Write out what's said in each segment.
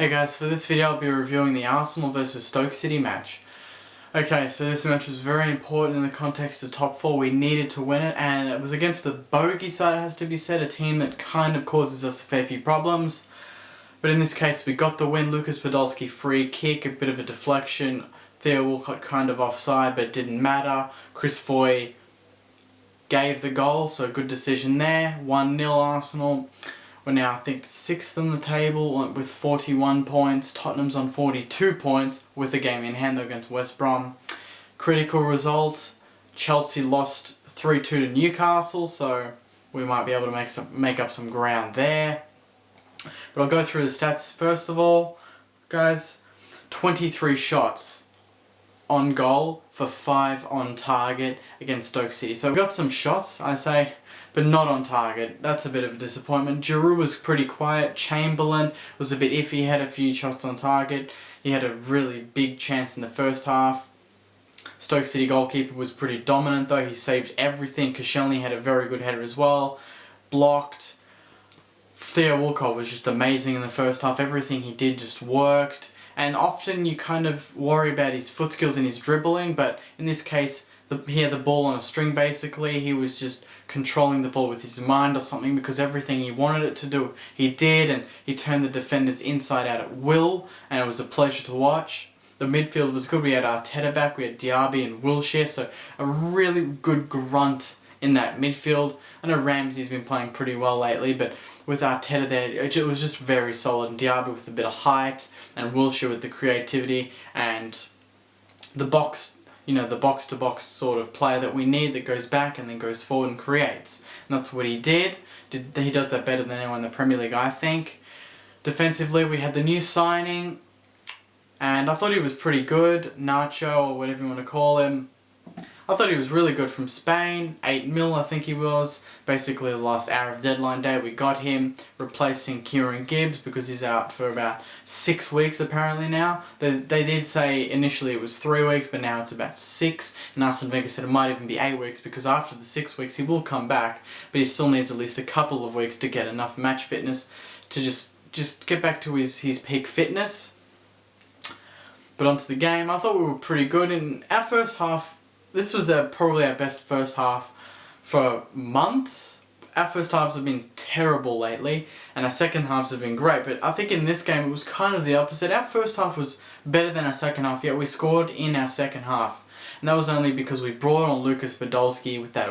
Hey guys, for this video I'll be reviewing the Arsenal vs Stoke City match. Okay, so this match was very important in the context of top 4. We needed to win it, and it was against a bogey side, it has to be said, a team that kind of causes us a fair few problems. But in this case we got the win. Lucas Podolski free kick, a bit of a deflection. Theo Walcott kind of offside, but it didn't matter. Chris Foy gave the goal, so a good decision there. 1-0 Arsenal. We're now, I think, 6th on the table with 41 points. Tottenham's on 42 points with a game in hand though against West Brom. Critical result. Chelsea lost 3-2 to Newcastle, so we might be able to make up some ground there. But I'll go through the stats first of all, guys. 23 shots on goal for 5 on target against Stoke City. So we got some shots, I say, but not on target. That's a bit of a disappointment. Giroud was pretty quiet. Chamberlain was a bit iffy. He had a few shots on target. He had a really big chance in the first half. Stoke City goalkeeper was pretty dominant though. He saved everything. Koscielny had a very good header as well. Blocked. Theo Walcott was just amazing in the first half. Everything he did just worked. And often you kind of worry about his foot skills and his dribbling, but in this case he had the ball on a string basically. He was just controlling the ball with his mind or something, because everything he wanted it to do he did, and he turned the defenders inside out at will, and it was a pleasure to watch. The midfield was good. We had Arteta back, we had Diaby and Wilshere, so a really good grunt in that midfield. I know Ramsey's been playing pretty well lately, but with Arteta there, it was just very solid. And Diaby with a bit of height, and Wilshere with the creativity, and the box, the box-to-box sort of player that we need, that goes back and then goes forward and creates. And that's what he did. He does that better than anyone in the Premier League, I think. Defensively, we had the new signing, and I thought he was pretty good. Nacho, or whatever you want to call him. I thought he was really good, from Spain. 8 mil, I think he was. Basically the last hour of deadline day we got him, replacing Kieran Gibbs, because he's out for about 6 weeks apparently now. They did say initially it was 3 weeks, but now it's about 6. And Arsene Wenger said it might even be 8 weeks, because after the 6 weeks he will come back, but he still needs at least a couple of weeks to get enough match fitness to just get back to his peak fitness. But onto the game, I thought we were pretty good in our first half. This was probably our best first half for months. Our first halves have been terrible lately, and our second halves have been great, but I think in this game it was kind of the opposite. Our first half was better than our second half, yet we scored in our second half. And that was only because we brought on Lucas Podolski with that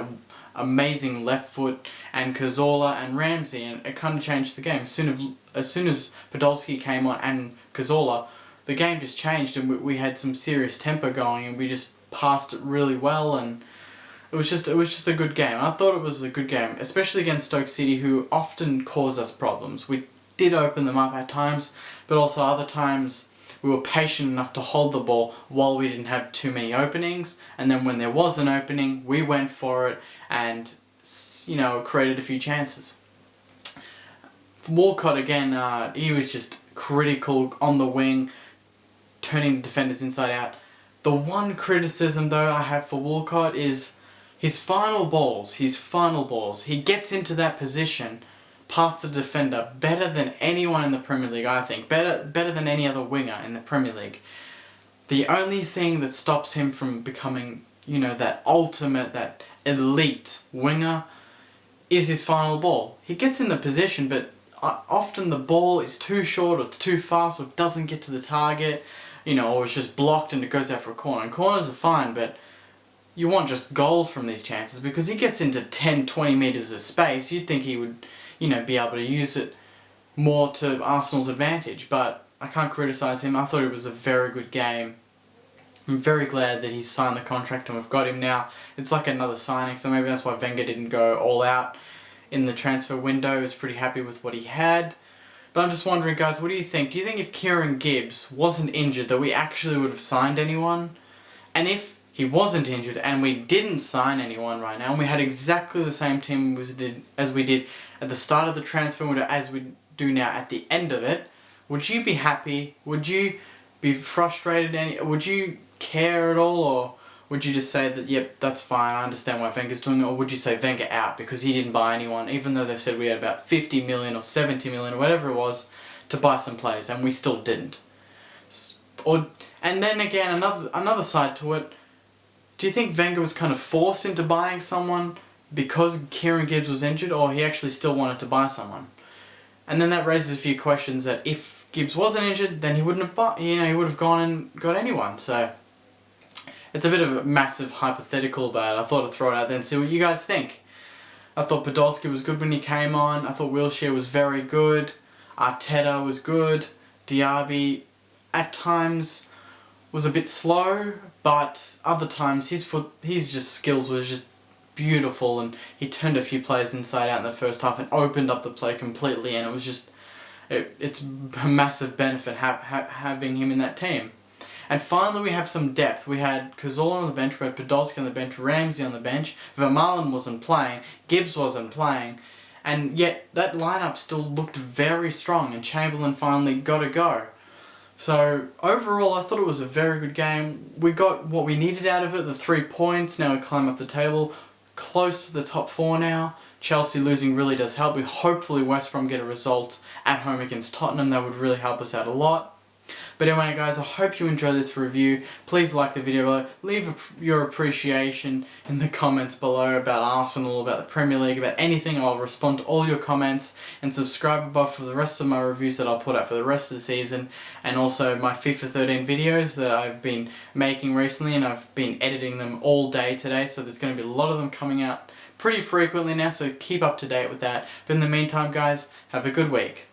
amazing left foot, and Cazorla and Ramsey, and it kind of changed the game. As soon as Podolski came on and Cazorla, the game just changed, and we had some serious tempo going, and we just passed it really well, and it was just a good game. I thought it was a good game, especially against Stoke City, who often cause us problems. We did open them up at times, but also other times we were patient enough to hold the ball while we didn't have too many openings, and then when there was an opening we went for it and created a few chances. Walcott again, he was just critical on the wing, turning the defenders inside out. The one criticism though I have for Walcott is his final balls. He gets into that position past the defender better than anyone in the Premier League, I think. Better than any other winger in the Premier League. The only thing that stops him from becoming, that ultimate, that elite winger is his final ball. He gets in the position, but often the ball is too short, or it's too fast, or it doesn't get to the target. Or it's just blocked and it goes out for a corner. And corners are fine, but you want just goals from these chances, because he gets into 10-20 metres of space. You'd think he would, be able to use it more to Arsenal's advantage, but I can't criticise him. I thought it was a very good game. I'm very glad that he's signed the contract and we've got him now. It's like another signing, so maybe that's why Wenger didn't go all out in the transfer window. He was pretty happy with what he had. But I'm just wondering, guys, what do you think? Do you think if Kieran Gibbs wasn't injured that we actually would have signed anyone? And if he wasn't injured and we didn't sign anyone right now, and we had exactly the same team as we did at the start of the transfer window as we do now at the end of it, would you be happy? Would you be frustrated? Would you care at all? Or would you just say that, yep, that's fine, I understand why Wenger's doing it? Or would you say Wenger out because he didn't buy anyone, even though they said we had about 50 million or 70 million or whatever it was to buy some players, and we still didn't. And then again, another side to it, do you think Wenger was kind of forced into buying someone because Kieran Gibbs was injured, or he actually still wanted to buy someone? And then that raises a few questions that if Gibbs wasn't injured, then he wouldn't have he would have gone and got anyone. So it's a bit of a massive hypothetical, but I thought I'd throw it out there and see what you guys think. I thought Podolski was good when he came on. I thought Wilshere was very good. Arteta was good. Diaby at times was a bit slow, but other times his just skills was just beautiful, and he turned a few players inside out in the first half and opened up the play completely, and it was just it's a massive benefit having him in that team. And finally we have some depth. We had Cazorla on the bench, we had Podolski on the bench, Ramsey on the bench, Vermaelen wasn't playing, Gibbs wasn't playing, and yet that lineup still looked very strong, and Chamberlain finally got a go. So overall I thought it was a very good game. We got what we needed out of it, the 3 points. Now we climb up the table, close to the top 4 now. Chelsea losing really does help. We hopefully West Brom get a result at home against Tottenham. That would really help us out a lot. But anyway guys, I hope you enjoyed this review. Please like the video below. Leave your appreciation in the comments below about Arsenal, about the Premier League, about anything. I'll respond to all your comments. And subscribe above for the rest of my reviews that I'll put out for the rest of the season. And also my FIFA 13 videos that I've been making recently, and I've been editing them all day today. So there's going to be a lot of them coming out pretty frequently now, so keep up to date with that. But in the meantime guys, have a good week.